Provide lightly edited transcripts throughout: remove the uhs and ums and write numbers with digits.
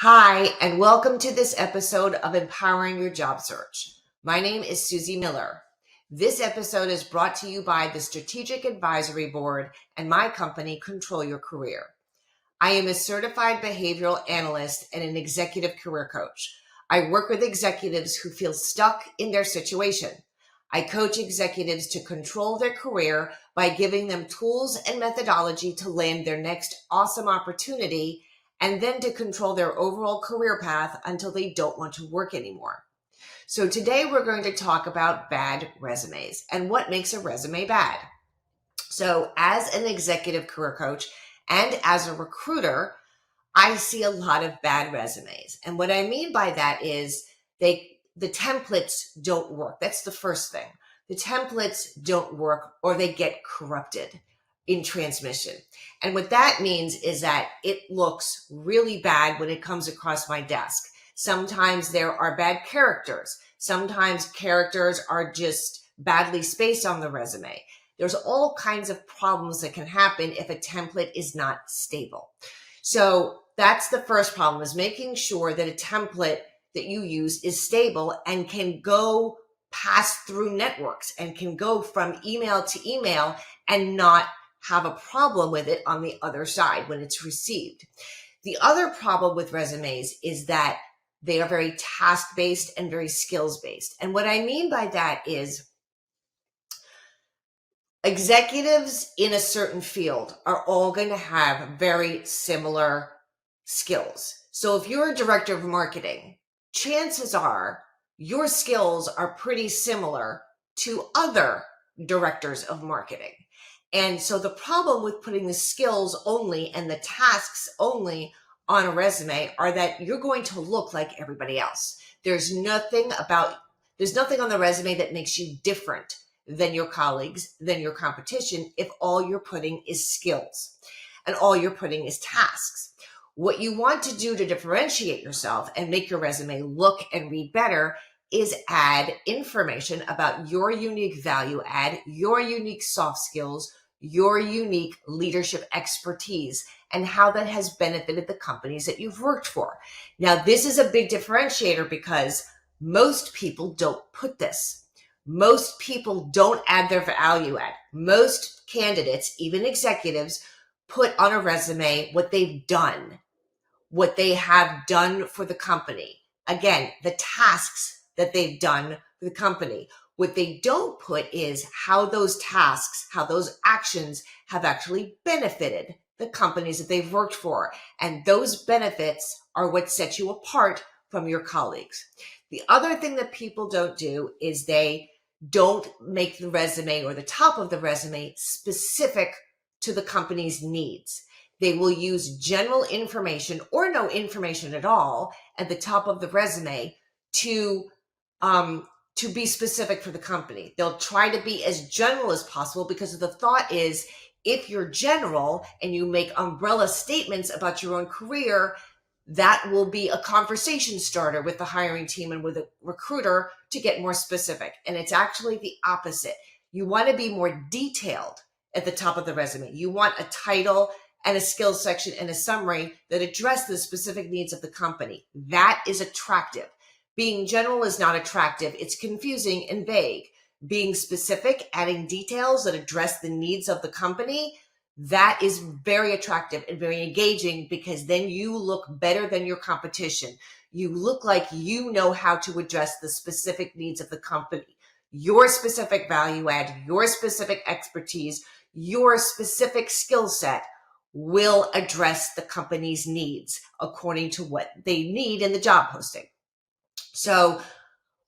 Hi, and welcome to this episode of Empowering Your Job Search. My name is Soozy Miller. This episode is brought to you by the Strategic Advisory Board and my company, Control Your Career. I am a certified behavioral analyst and an executive career coach. I work with executives who feel stuck in their situation. I coach executives to control their career by giving them tools and methodology to land their next awesome opportunity and then to control their overall career path until they don't want to work anymore. So today we're going to talk about bad resumes and what makes a resume bad. So as an executive career coach and as a recruiter, I see a lot of bad resumes. And what I mean by that is the templates don't work. That's the first thing. The templates don't work or they get corrupted in transmission. And what that means is that it looks really bad when it comes across my desk. Sometimes there are bad characters. Sometimes characters are just badly spaced on the resume. There's all kinds of problems that can happen if a template is not stable. So that's the first problem, is making sure that a template that you use is stable and can go pass through networks and can go from email to email and not have a problem with it on the other side when it's received. The other problem with resumes is that they are very task-based and very skills-based. And what I mean by that is executives in a certain field are all going to have very similar skills. So if you're a director of marketing, chances are your skills are pretty similar to other directors of marketing. And so the problem with putting the skills only and the tasks only on a resume are that you're going to look like everybody else. There's nothing on the resume that makes you different than your colleagues, than your competition, if all you're putting is skills and all you're putting is tasks. What you want to do to differentiate yourself and make your resume look and read better is add information about your unique value add, your unique soft skills, your unique leadership expertise, and how that has benefited the companies that you've worked for. Now, this is a big differentiator because most people don't put this. Most people don't add their value add. Most candidates, even executives, put on a resume what they've done, what they have done for the company. Again, the tasks that they've done for the company. What they don't put is how those tasks, how those actions have actually benefited the companies that they've worked for. And those benefits are what set you apart from your colleagues. The other thing that people don't do is they don't make the resume or the top of the resume specific to the company's needs. They will use general information or no information at all at the top of the resume to be specific for the company. They'll try to be as general as possible because the thought is if you're general and you make umbrella statements about your own career, that will be a conversation starter with the hiring team and with a recruiter to get more specific. And it's actually the opposite. You want to be more detailed at the top of the resume. You want a title and a skills section and a summary that address the specific needs of the company. That is attractive. Being general is not attractive. It's confusing and vague. Being specific, adding details that address the needs of the company, that is very attractive and very engaging because then you look better than your competition. You look like you know how to address the specific needs of the company, your specific value add, your specific expertise, your specific skill set will address the company's needs according to what they need in the job posting. So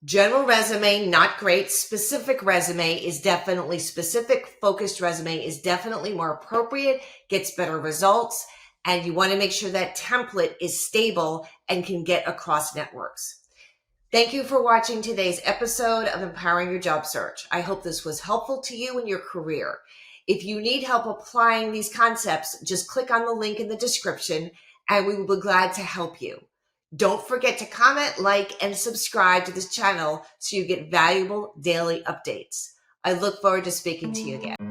general resume, not great. Specific resume is definitely specific. Focused resume is definitely more appropriate, gets better results. And you want to make sure that template is stable and can get across networks. Thank you for watching today's episode of Empowering Your Job Search. I hope this was helpful to you in your career. If you need help applying these concepts, just click on the link in the description and we will be glad to help you. Don't forget to comment, like, and subscribe to this channel so you get valuable daily updates. I look forward to speaking to you again.